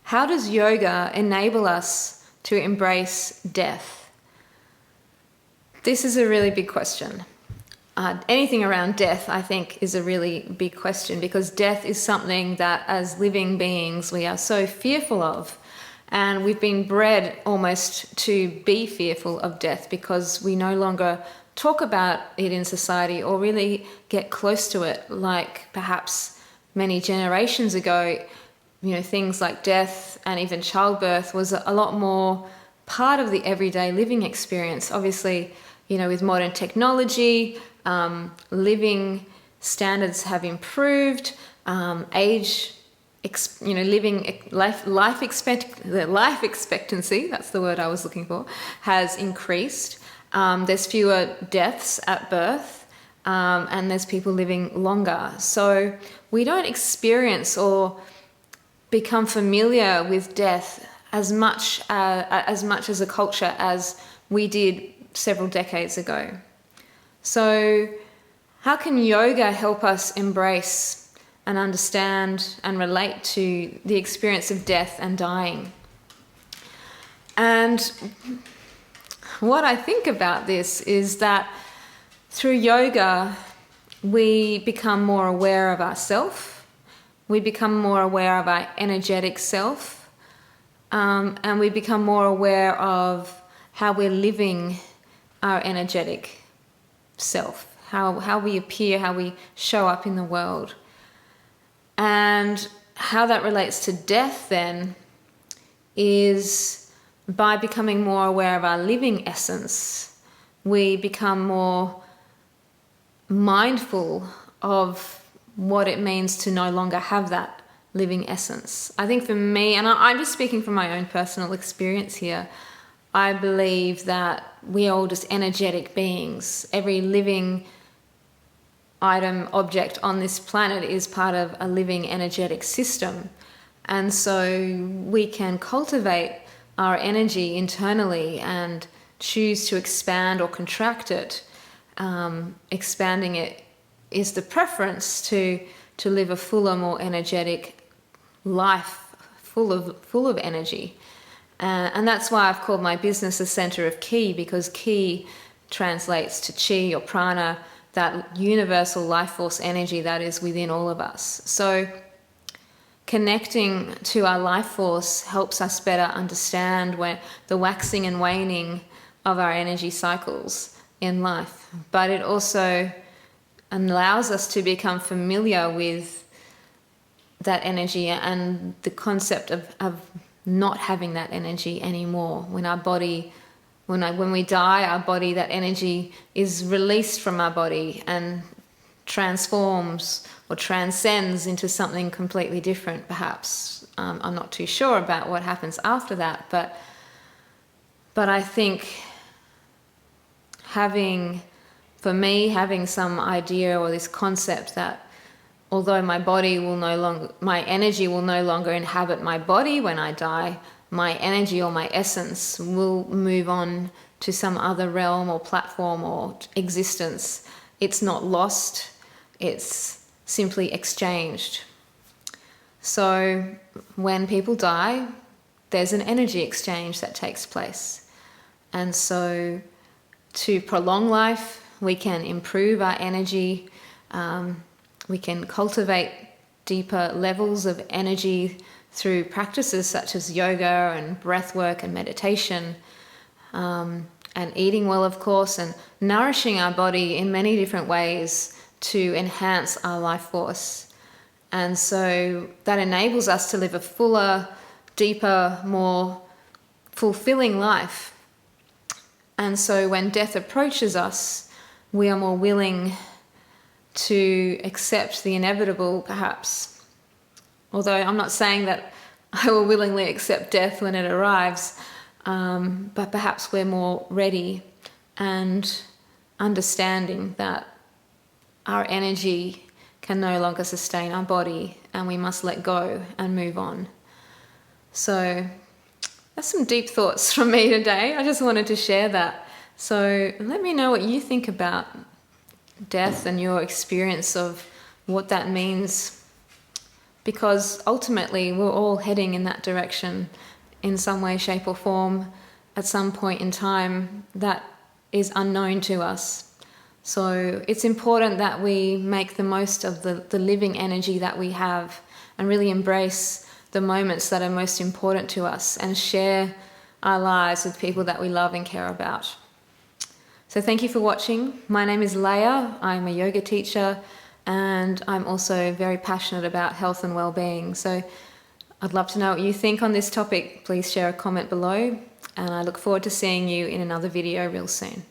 how does yoga enable us to embrace death? This is a really big question. Anything around death, I think, is a really big question, because death is something that as living beings we are so fearful of, and we've been bred almost to be fearful of death because we no longer talk about it in society or really get close to it like perhaps many generations ago. Things like death and even childbirth was a lot more part of the everyday living experience. Living standards have improved, life expectancy, that's the word I was looking for, has increased. There's fewer deaths at birth, and there's people living longer. So we don't experience or become familiar with death as much as a culture as we did several decades ago. So how can yoga help us embrace and understand and relate to the experience of death and dying? And what I think about this is that through yoga, we become more aware of ourselves, we become more aware of our energetic self, and we become more aware of how we're living our energetic self, how we appear, how we show up in the world. And how that relates to death then is by becoming more aware of our living essence, we become more mindful of what it means to no longer have that living essence. I think for me, and I'm just speaking from my own personal experience here, I believe that we are all just energetic beings. Every living item, object on this planet is part of a living energetic system. And so we can cultivate our energy internally and choose to expand or contract it. Expanding it is the preference to live a fuller, more energetic life, full of energy. And that's why I've called my business a center of ki, because ki translates to chi or prana, that universal life force energy that is within all of us. So connecting to our life force helps us better understand when the waxing and waning of our energy cycles in life. But it also allows us to become familiar with that energy and the concept of not having that energy anymore. When we die, our body, that energy is released from our body and transforms or transcends into something completely different, perhaps. I'm not too sure about what happens after that, but I think having some idea or this concept that although my energy will no longer inhabit my body when I die, my energy or my essence will move on to some other realm or platform or existence. It's not lost, it's simply exchanged. So when people die, there's an energy exchange that takes place. And so to prolong life, we can improve our energy, we can cultivate deeper levels of energy through practices such as yoga and breath work and meditation, and eating well, of course, and nourishing our body in many different ways to enhance our life force. And so that enables us to live a fuller, deeper, more fulfilling life. And so when death approaches us, we are more willing to accept the inevitable, perhaps. Although I'm not saying that I will willingly accept death when it arrives, but perhaps we're more ready and understanding that our energy can no longer sustain our body and we must let go and move on. So that's some deep thoughts from me today. I just wanted to share that. So let me know what you think about death and your experience of what that means because ultimately we're all heading in that direction in some way, shape or form at some point in time that is unknown to us. So it's important that we make the most of the living energy that we have and really embrace the moments that are most important to us and share our lives with people that we love and care about. So thank you for watching. My name is Leah. I'm a yoga teacher and I'm also very passionate about health and well-being. So I'd love to know what you think on this topic. Please share a comment below, and I look forward to seeing you in another video real soon.